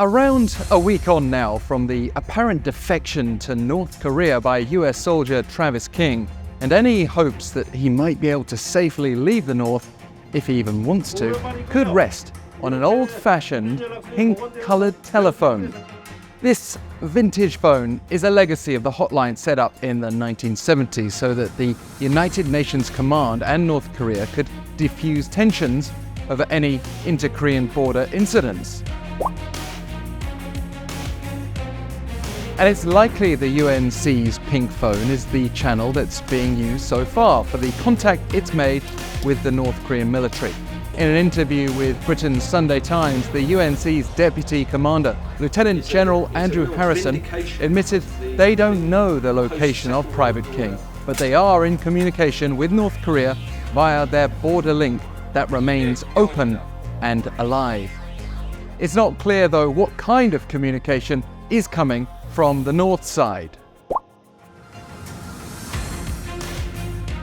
Around a week on now from the apparent defection to North Korea by US soldier Travis King, and any hopes that he might be able to safely leave the North, if he even wants to, could rest on an old-fashioned pink-coloured telephone. This vintage phone is a legacy of the hotline set up in the 1970s so that the United Nations Command and North Korea could defuse tensions over any inter-Korean border incidents. And it's likely the UNC's pink phone is the channel that's being used so far for the contact it's made with the North Korean military. In an interview with Britain's Sunday Times, the UNC's Deputy Commander, Lieutenant General Andrew Harrison, admitted they don't know the location of Private King, but they are in communication with North Korea via their border link that remains open and alive. It's not clear, though, what kind of communication is coming from the north side.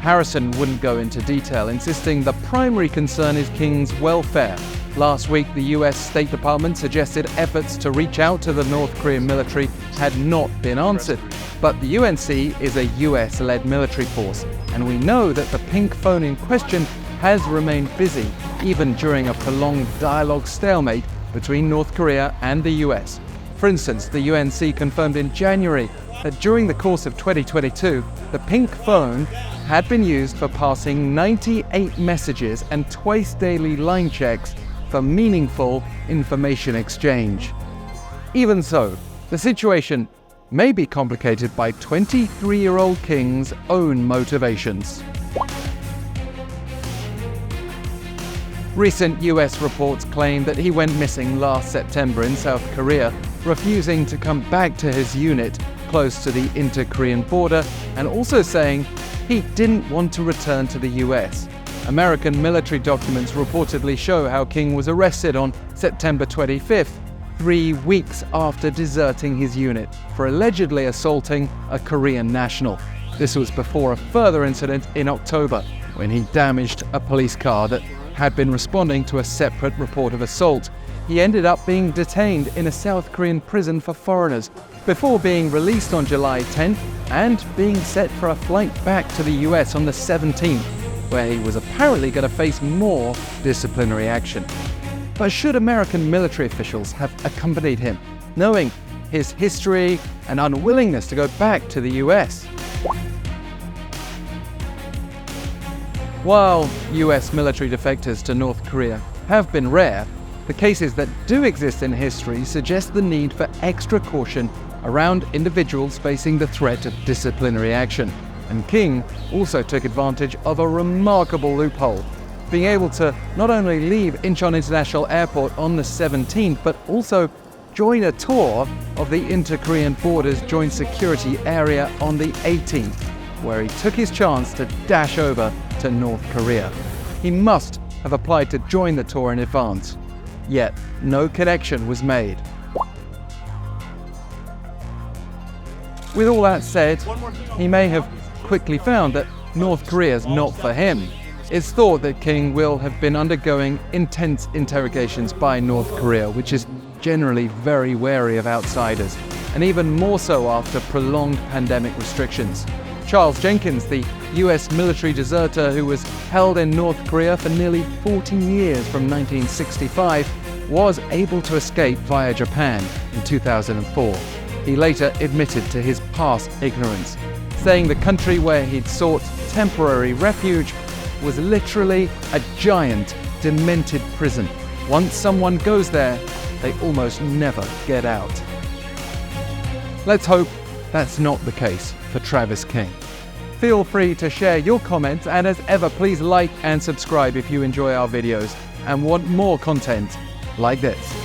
Harrison wouldn't go into detail, insisting the primary concern is King's welfare. Last week, the US State Department suggested efforts to reach out to the North Korean military had not been answered. But the UNC is a US-led military force, and we know that the pink phone in question has remained busy, even during a prolonged dialogue stalemate between North Korea and the US. For instance, the UNC confirmed in January that during the course of 2022, the pink phone had been used for passing 98 messages and twice daily line checks for meaningful information exchange. Even so, the situation may be complicated by 23-year-old King's own motivations. Recent US reports claim that he went missing last September in South Korea, refusing to come back to his unit close to the inter-Korean border, and also saying he didn't want to return to the US. American military documents reportedly show how King was arrested on September 25th, 3 weeks after deserting his unit, for allegedly assaulting a Korean national. This was before a further incident in October, when he damaged a police car that had been responding to a separate report of assault. He ended up being detained in a South Korean prison for foreigners, before being released on July 10th and being set for a flight back to the US on the 17th, where he was apparently going to face more disciplinary action. But should American military officials have accompanied him, knowing his history and unwillingness to go back to the US? While US military defectors to North Korea have been rare, the cases that do exist in history suggest the need for extra caution around individuals facing the threat of disciplinary action. And King also took advantage of a remarkable loophole, being able to not only leave Incheon International Airport on the 17th, but also join a tour of the Inter-Korean Borders Joint Security Area on the 18th, where he took his chance to dash over to North Korea. He must have applied to join the tour in advance, yet no connection was made. With all that said, he may have quickly found that North Korea's not for him. It's thought that King will have been undergoing intense interrogations by North Korea, which is generally very wary of outsiders, and even more so after prolonged pandemic restrictions. Charles Jenkins, the US military deserter who was held in North Korea for nearly 14 years from 1965, was able to escape via Japan in 2004. He later admitted to his past ignorance, saying the country where he'd sought temporary refuge was literally a giant, demented prison. Once someone goes there, they almost never get out. Let's hope that's not the case for Travis King. Feel free to share your comments, and as ever, please like and subscribe if you enjoy our videos and want more content like this.